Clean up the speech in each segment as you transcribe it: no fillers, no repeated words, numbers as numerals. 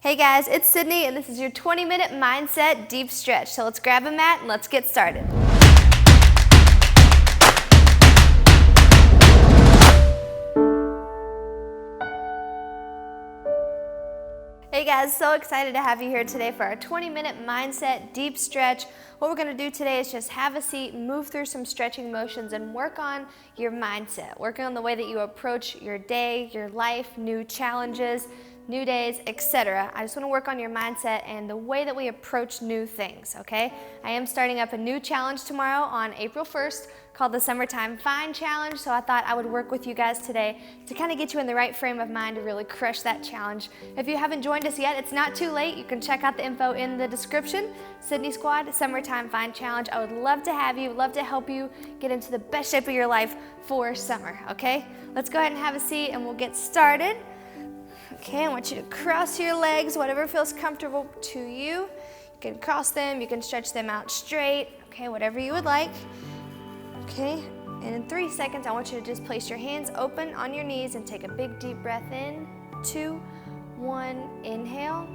Hey guys, it's Sidney and this is your 20-minute mindset deep stretch. So let's grab a mat and let's get started. Hey guys, so excited to have you here today for our 20-minute mindset deep stretch. What we're going to do today is just have a seat, move through some stretching motions, and work on your mindset. Working on the way that you approach your day, your life, new challenges, new days, etc. I just want to work on your mindset and the way that we approach new things, okay? I am starting up a new challenge tomorrow on April 1st called the Summertime Fine Challenge, so I thought I would work with you guys today to kind of get you in the right frame of mind to really crush that challenge. If you haven't joined us yet, it's not too late. You can check out the info in the description. Sidney Squad, Summertime Fine Challenge. I would love to have you, love to help you get into the best shape of your life for summer, okay? Let's go ahead and have a seat and we'll get started. Okay, I want you to cross your legs, whatever feels comfortable to you. You can cross them, you can stretch them out straight, okay, whatever you would like. Okay, and in 3 seconds, I want you to just place your hands open on your knees and take a big deep breath in. 2, 1, inhale.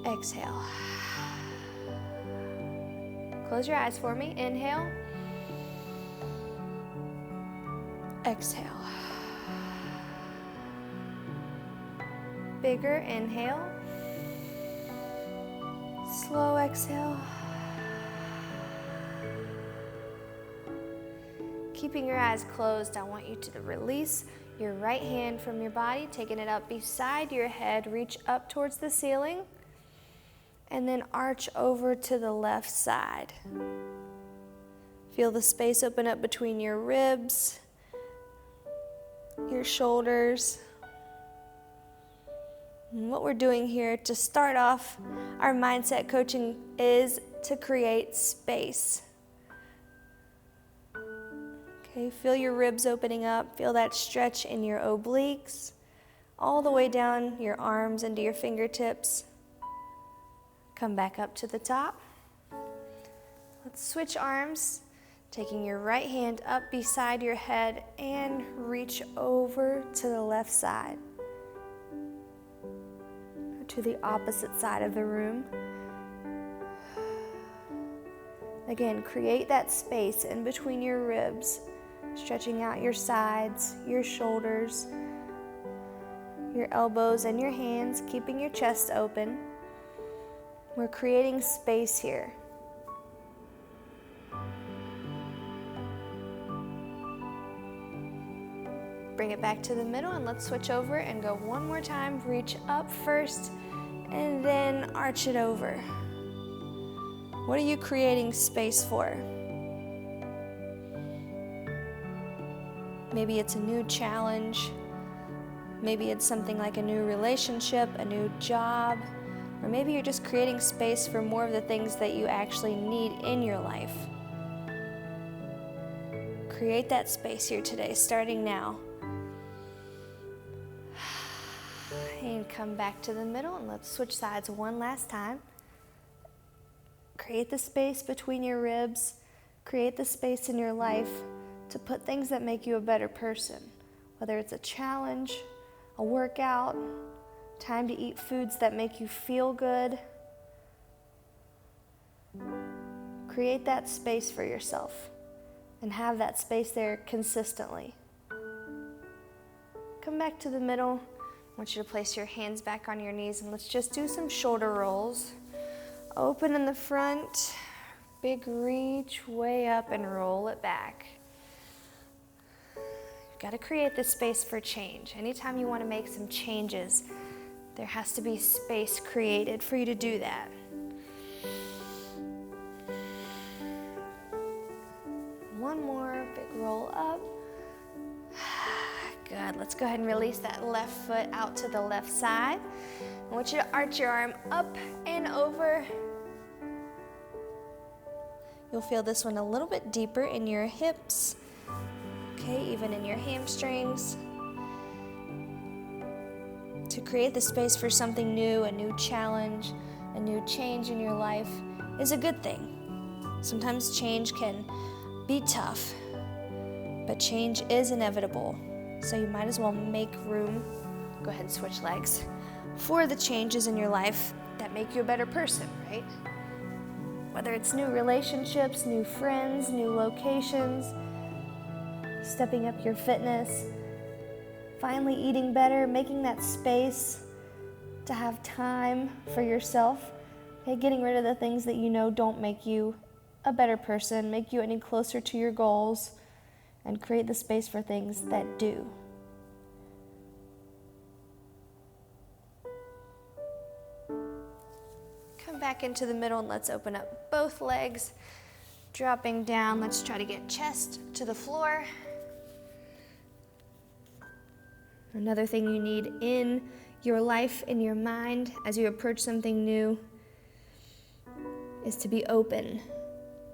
Exhale. Close your eyes for me. Inhale. Exhale. Bigger inhale. Slow exhale. Keeping your eyes closed, I want you to release your right hand from your body, taking it up beside your head, reach up towards the ceiling, and then arch over to the left side. Feel the space open up between your ribs, your shoulders. And what we're doing here to start off our mindset coaching is to create space. Okay, feel your ribs opening up, feel that stretch in your obliques, all the way down your arms into your fingertips. Come back up to the top. Let's switch arms, taking your right hand up beside your head and reach over to the left side, to the opposite side of the room. Again, create that space in between your ribs, stretching out your sides, your shoulders, your elbows and your hands, keeping your chest open. We're creating space here. Bring it back to the middle and let's switch over and go one more time. Reach up first and then arch it over. What are you creating space for? Maybe it's a new challenge. Maybe it's something like a new relationship, a new job, or maybe you're just creating space for more of the things that you actually need in your life. Create that space here today, starting now. And come back to the middle and let's switch sides one last time. Create the space between your ribs. Create the space in your life to put things that make you a better person. Whether it's a challenge, a workout, time to eat foods that make you feel good. Create that space for yourself and have that space there consistently. Come back to the middle. I want you to place your hands back on your knees and let's just do some shoulder rolls. Open in the front, big reach, way up and roll it back. You've got to create this space for change. Anytime you want to make some changes, there has to be space created for you to do that. One more, big roll up. Good, let's go ahead and release that left foot out to the left side. I want you to arch your arm up and over. You'll feel this one a little bit deeper in your hips, okay, even in your hamstrings. To create the space for something new, a new challenge, a new change in your life is a good thing. Sometimes change can be tough, but change is inevitable. So you might as well make room go ahead and switch legs, for the changes in your life that make you a better person, right? Whether it's new relationships, new friends, new locations, stepping up your fitness, finally eating better, making that space to have time for yourself, okay? Getting rid of the things that you know don't make you a better person, make you any closer to your goals, and create the space for things that do. Come back into the middle and let's open up both legs. Dropping down, let's try to get chest to the floor. Another thing you need in your life, in your mind, as you approach something new, is to be open.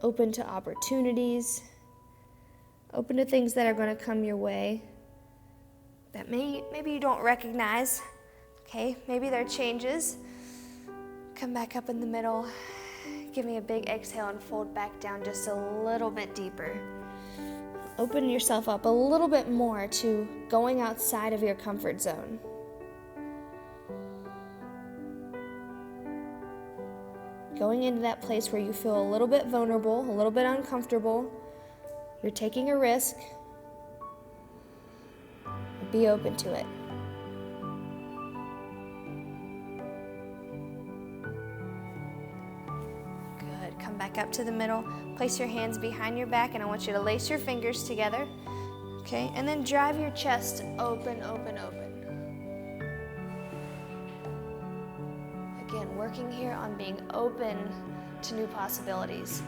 Open to opportunities, open to things that are going to come your way that maybe you don't recognize, okay? Maybe they're changes. Come back up in the middle. Give me a big exhale and fold back down just a little bit deeper. Open yourself up a little bit more to going outside of your comfort zone. Going into that place where you feel a little bit vulnerable, a little bit uncomfortable. You're taking a risk. Be open to it. Good. Come back up to the middle. Place your hands behind your back, and I want you to lace your fingers together. Okay? And then drive your chest open, open, open. Again, working here on being open to new possibilities,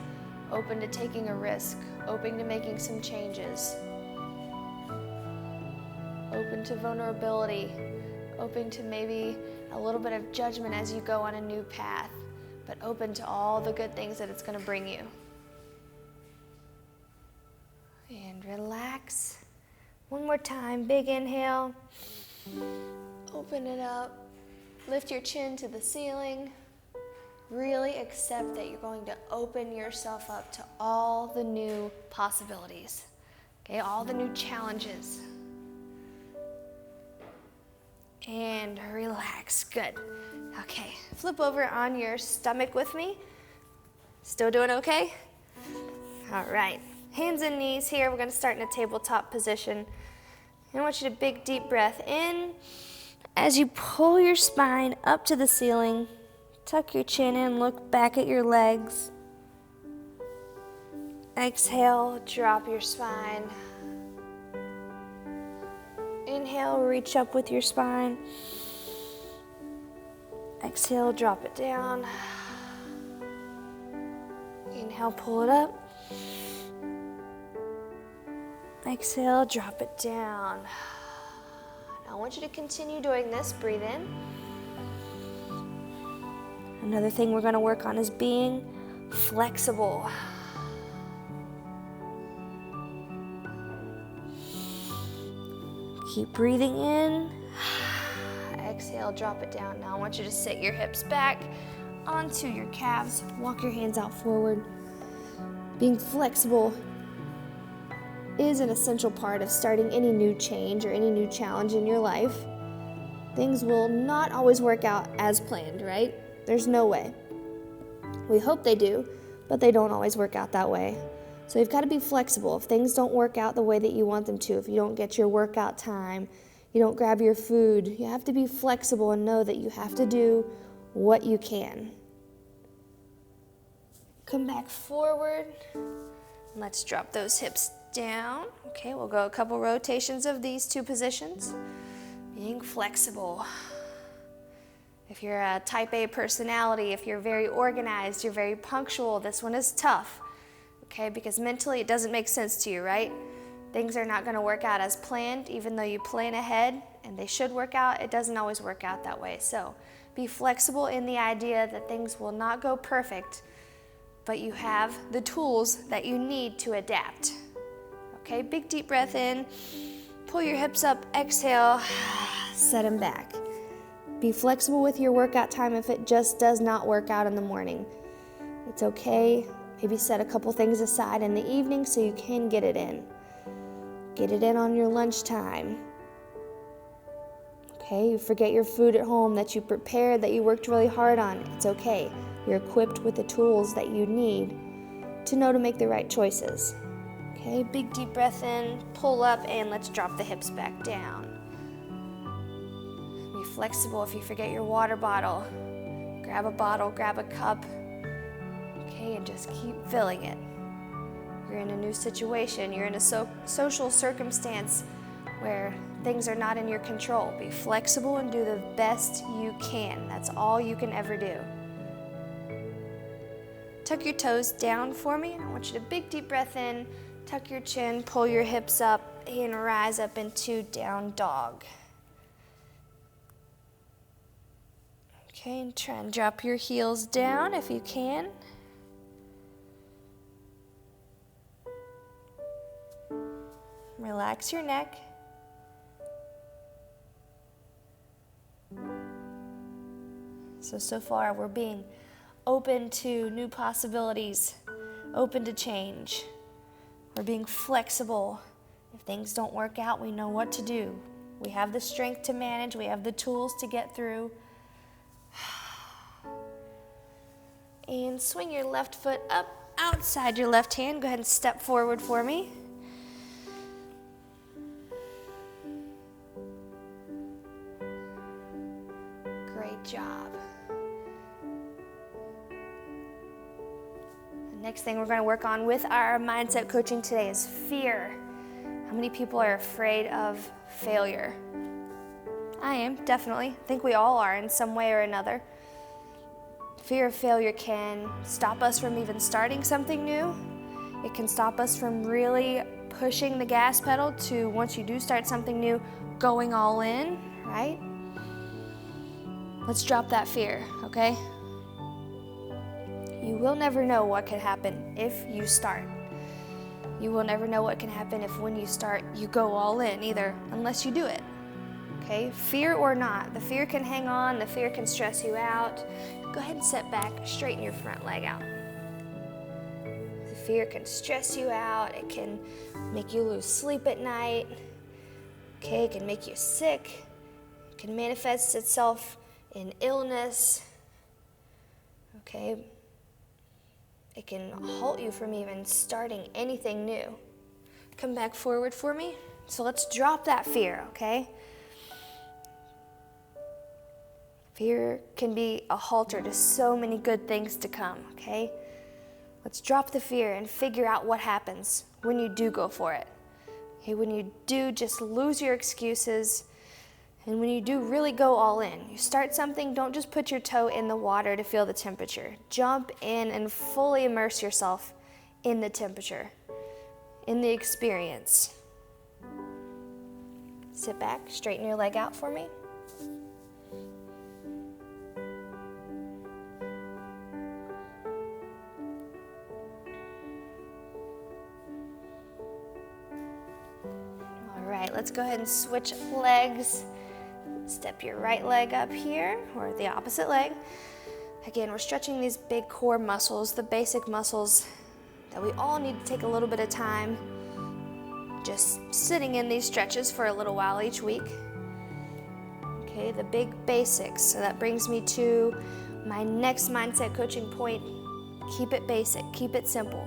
open to taking a risk, open to making some changes, open to vulnerability, open to maybe a little bit of judgment as you go on a new path, but open to all the good things that it's going to bring you. And relax. One more time, big inhale. Open it up. Lift your chin to the ceiling. Really accept that you're going to open yourself up to all the new possibilities, okay? All the new challenges. And relax. Good. Okay, flip over on your stomach with me. Still doing okay? All right. Hands and knees here. We're going to start in a tabletop position. And I want you to big, deep breath in. As you pull your spine up to the ceiling, tuck your chin in, look back at your legs. Exhale, drop your spine. Inhale, reach up with your spine. Exhale, drop it down. Inhale, pull it up. Exhale, drop it down. I want you to continue doing this. Breathe in. Another thing we're going to work on is being flexible. Keep breathing in. Exhale, drop it down. Now I want you to sit your hips back onto your calves. Walk your hands out forward. Being flexible is an essential part of starting any new change or any new challenge in your life. Things will not always work out as planned, right? There's no way. We hope they do, but they don't always work out that way. So you've got to be flexible. If things don't work out the way that you want them to, if you don't get your workout time, you don't grab your food, you have to be flexible and know that you have to do what you can. Come back forward. Let's drop those hips down. Okay, we'll go a couple rotations of these two positions. Being flexible. If you're a type A personality, if you're very organized, you're very punctual, this one is tough. Okay, because mentally it doesn't make sense to you, right? Things are not going to work out as planned, even though you plan ahead and they should work out. It doesn't always work out that way. So be flexible in the idea that things will not go perfect, but you have the tools that you need to adapt. Okay, big deep breath in, pull your hips up, exhale, set them back. Be flexible with your workout time if it just does not work out in the morning. It's okay. Maybe set a couple things aside in the evening so you can get it in. Get it in on your lunchtime. Okay, you forget your food at home that you prepared, that you worked really hard on. It's okay. You're equipped with the tools that you need to know to make the right choices. Okay, big deep breath in, pull up, and let's drop the hips back down. Be flexible. If you forget your water bottle, grab a bottle, grab a cup. Okay, and just keep filling it. You're in a new situation. You're in a social circumstance where things are not in your control. Be flexible and do the best you can. That's all you can ever do. Tuck your toes down for me. I want you to big deep breath in, tuck your chin, pull your hips up, and rise up into down dog. Okay, and try and drop your heels down if you can. Relax your neck. So far we're being open to new possibilities, open to change. We're being flexible. If things don't work out, we know what to do. We have the strength to manage. We have the tools to get through. And swing your left foot up outside your left hand. Go ahead and step forward for me. Great job. The next thing we're going to work on with our mindset coaching today is fear. How many people are afraid of failure? I am, definitely. I think we all are in some way or another. Fear of failure can stop us from even starting something new. It can stop us from really pushing the gas pedal to, once you do start something new, going all in, right? Let's drop that fear, okay? You will never know what can happen if you start. You will never know what can happen if when you start, you go all in either, unless you do it. Okay, fear or not, the fear can hang on, the fear can stress you out. Go ahead and sit back, straighten your front leg out. The fear can stress you out, it can make you lose sleep at night. Okay, it can make you sick, it can manifest itself in illness. Okay, it can halt you from even starting anything new. Come back forward for me. So let's drop that fear, okay? Fear can be a halter to so many good things to come, okay? Let's drop the fear and figure out what happens when you do go for it. Okay, when you do just lose your excuses, and when you do really go all in. You start something, don't just put your toe in the water to feel the temperature. Jump in and fully immerse yourself in the temperature, in the experience. Sit back, straighten your leg out for me. All right, let's go ahead and switch legs. Step your right leg up here, or the opposite leg. Again, we're stretching these big core muscles, the basic muscles that we all need to take a little bit of time just sitting in these stretches for a little while each week. Okay, the big basics. So that brings me to my next mindset coaching point. Keep it basic, keep it simple.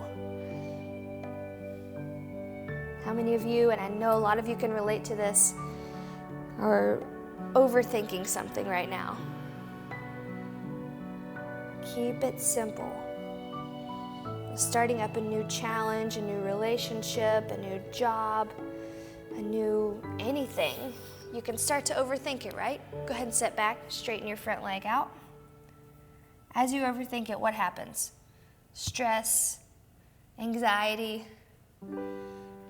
How many of you, and I know a lot of you can relate to this, are overthinking something right now? Keep it simple. Starting up a new challenge, a new relationship, a new job, a new anything, you can start to overthink it, right? Go ahead and sit back, straighten your front leg out. As you overthink it, what happens? Stress, anxiety,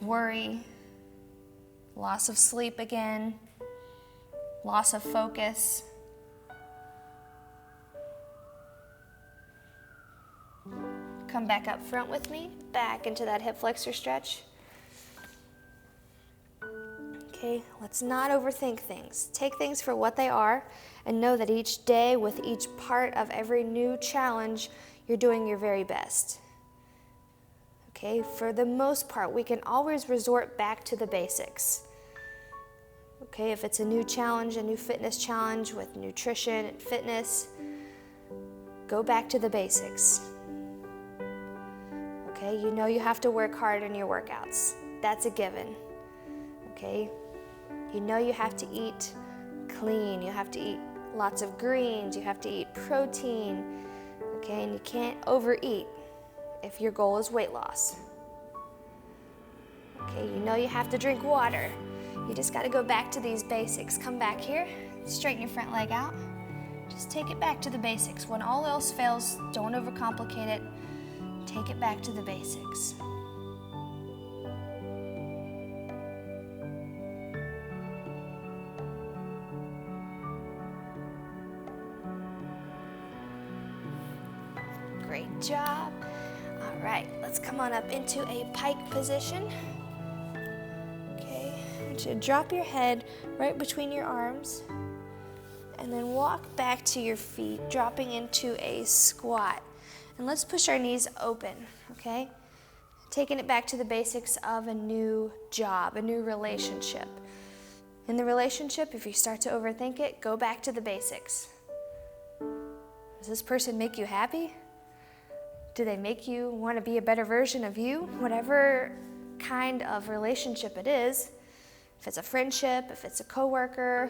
worry, loss of sleep again, loss of focus. Come back up front with me, back into that hip flexor stretch. Okay, let's not overthink things. Take things for what they are and know that each day with each part of every new challenge, you're doing your very best. Okay, for the most part, we can always resort back to the basics. Okay, if it's a new challenge, a new fitness challenge with nutrition and fitness, go back to the basics. Okay, you know you have to work hard in your workouts. That's a given. Okay, you know you have to eat clean. You have to eat lots of greens. You have to eat protein. Okay, and you can't overeat if your goal is weight loss. Okay, you know you have to drink water. You just got to go back to these basics. Come back here, straighten your front leg out. Just take it back to the basics. When all else fails, don't overcomplicate it. Take it back to the basics. Great job. All right, let's come on up into a pike position. Okay, I want you to drop your head right between your arms and then walk back to your feet, dropping into a squat. And let's push our knees open, okay? Taking it back to the basics of a new job, a new relationship. In the relationship, if you start to overthink it, go back to the basics. Does this person make you happy? Do they make you want to be a better version of you? Whatever kind of relationship it is, if it's a friendship, if it's a coworker,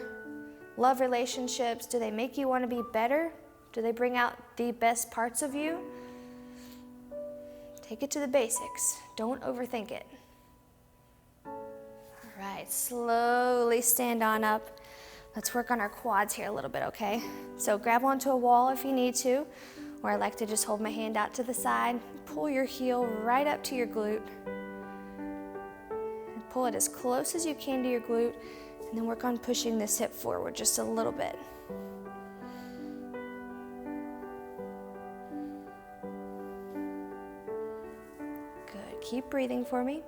love relationships, do they make you want to be better? Do they bring out the best parts of you? Take it to the basics. Don't overthink it. All right, slowly stand on up. Let's work on our quads here a little bit, okay? So grab onto a wall if you need to, or I like to just hold my hand out to the side. Pull your heel right up to your glute. And pull it as close as you can to your glute, and then work on pushing this hip forward just a little bit. Good, keep breathing for me.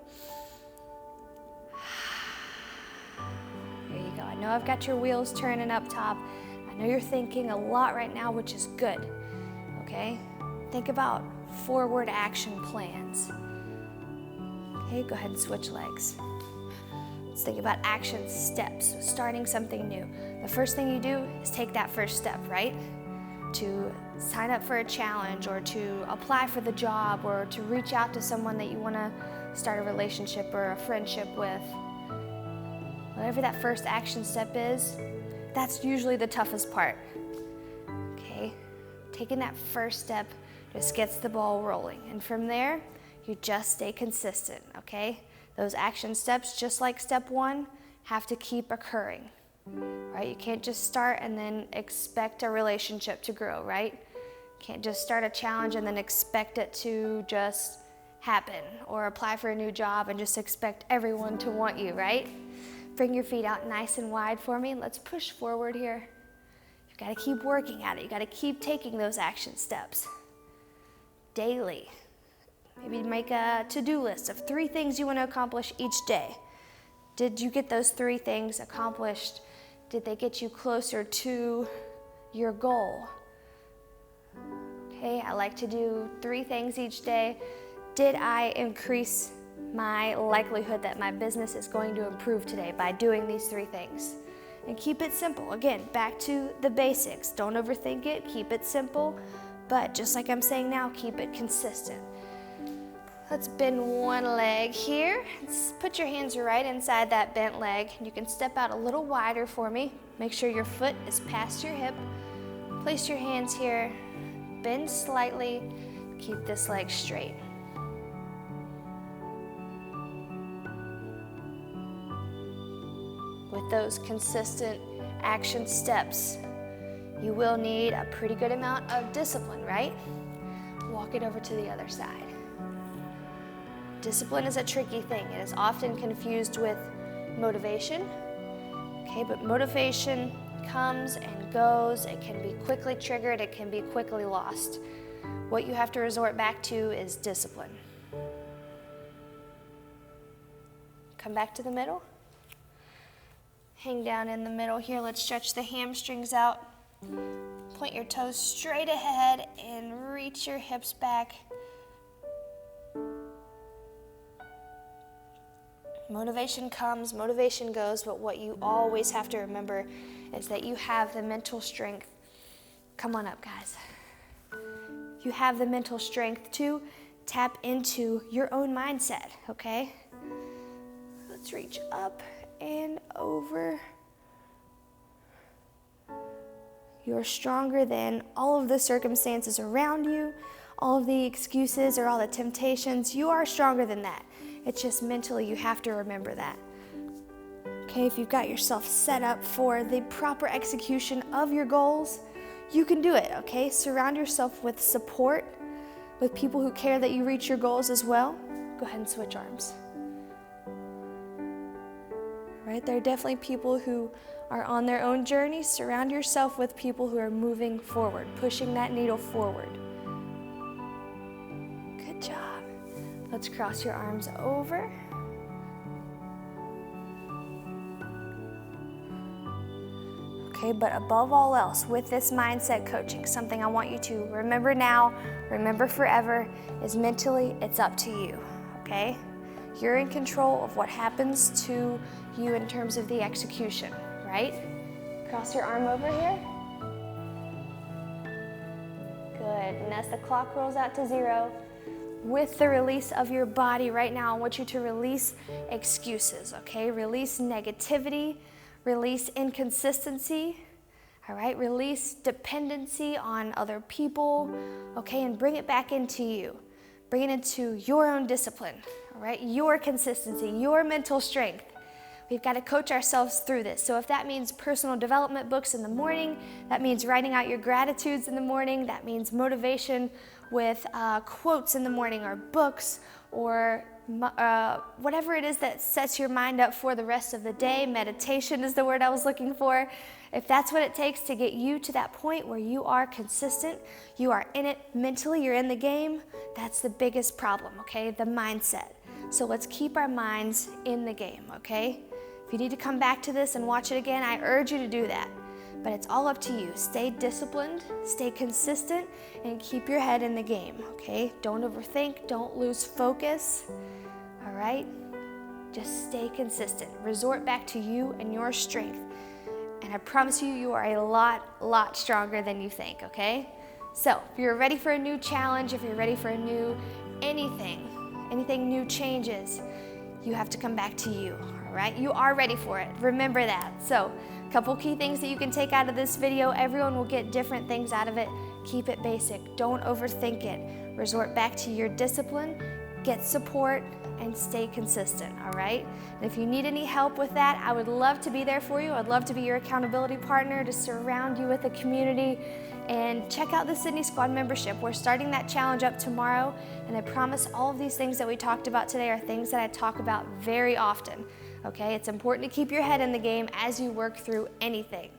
There you go. I know I've got your wheels turning up top. I know you're thinking a lot right now, which is good, okay? Think about forward action plans. Okay, go ahead and switch legs. Let's think about action steps, so starting something new. The first thing you do is take that first step, right? To sign up for a challenge, or to apply for the job, or to reach out to someone that you want to start a relationship or a friendship with. Whatever that first action step is, that's usually the toughest part. Okay? Taking that first step just gets the ball rolling. And from there, you just stay consistent, okay? Those action steps, just like step one, have to keep occurring, right? You can't just start and then expect a relationship to grow, right? You can't just start a challenge and then expect it to just happen, or apply for a new job and just expect everyone to want you, right? Bring your feet out nice and wide for me. Let's push forward here. You've got to keep working at it. You've got to keep taking those action steps daily. Maybe make a to-do list of 3 things you want to accomplish each day. Did you get those 3 things accomplished? Did they get you closer to your goal? Okay, I like to do 3 things each day. Did I increase my likelihood that my business is going to improve today by doing these 3 things? And keep it simple. Again, back to the basics. Don't overthink it. Keep it simple. But just like I'm saying now, keep it consistent. Let's bend one leg here. Let's put your hands right inside that bent leg. You can step out a little wider for me. Make sure your foot is past your hip. Place your hands here. Bend slightly. Keep this leg straight. With those consistent action steps, you will need a pretty good amount of discipline, right? Walk it over to the other side. Discipline is a tricky thing. It is often confused with motivation. Okay, but motivation comes and goes. It can be quickly triggered. It can be quickly lost. What you have to resort back to is discipline. Come back to the middle. Hang down in the middle here. Let's stretch the hamstrings out. Point your toes straight ahead and reach your hips back. Motivation comes, motivation goes, but what you always have to remember is that you have the mental strength. Come on up, guys. You have the mental strength to tap into your own mindset, okay? Let's reach up and over. You're stronger than all of the circumstances around you, all of the excuses or all the temptations. You are stronger than that. It's just mentally you have to remember that. Okay, if you've got yourself set up for the proper execution of your goals, you can do it, okay? Surround yourself with support, with people who care that you reach your goals as well. Go ahead and switch arms. Right, there are definitely people who are on their own journey. Surround yourself with people who are moving forward, pushing that needle forward. Good job. Let's cross your arms over. Okay, but above all else, with this mindset coaching, something I want you to remember now, remember forever, is mentally, it's up to you, okay? You're in control of what happens to you in terms of the execution, right? Cross your arm over here. Good, and as the clock rolls out to 0, with the release of your body right now, I want you to release excuses, okay? Release negativity, release inconsistency, all right? Release dependency on other people, okay? And bring it back into you. Bring it into your own discipline, all right? Your consistency, your mental strength. We've got to coach ourselves through this. So if that means personal development books in the morning, that means writing out your gratitudes in the morning, that means motivation with quotes in the morning or books or whatever it is that sets your mind up for the rest of the day. Meditation is the word I was looking for. If that's what it takes to get you to that point where you are consistent, you are in it mentally, you're in the game, that's the biggest problem, okay? The mindset. So let's keep our minds in the game, okay? If you need to come back to this and watch it again, I urge you to do that. But it's all up to you. Stay disciplined, stay consistent, and keep your head in the game, okay? Don't overthink, don't lose focus, all right? Just stay consistent. Resort back to you and your strength. And I promise you, you are a lot stronger than you think, okay? So if you're ready for a new challenge, if you're ready for a new anything new changes, you have to come back to you, all right? You are ready for it. Remember that. So a couple key things that you can take out of this video. Everyone will get different things out of it. Keep it basic. Don't overthink it. Resort back to your discipline, get support, and stay consistent, all right? And if you need any help with that, I would love to be there for you. I'd love to be your accountability partner, to surround you with a community. And check out the Sidney Squad membership. We're starting that challenge up tomorrow, and I promise all of these things that we talked about today are things that I talk about very often, okay? It's important to keep your head in the game as you work through anything.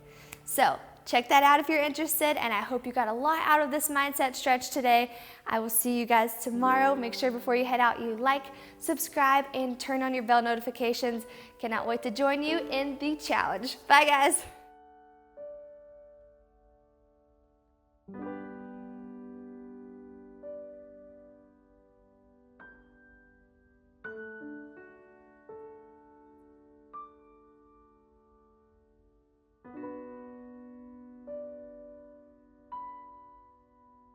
So check that out if you're interested, and I hope you got a lot out of this mindset stretch today. I will see you guys tomorrow. Make sure before you head out you like, subscribe, and turn on your bell notifications. Cannot wait to join you in the challenge. Bye, guys.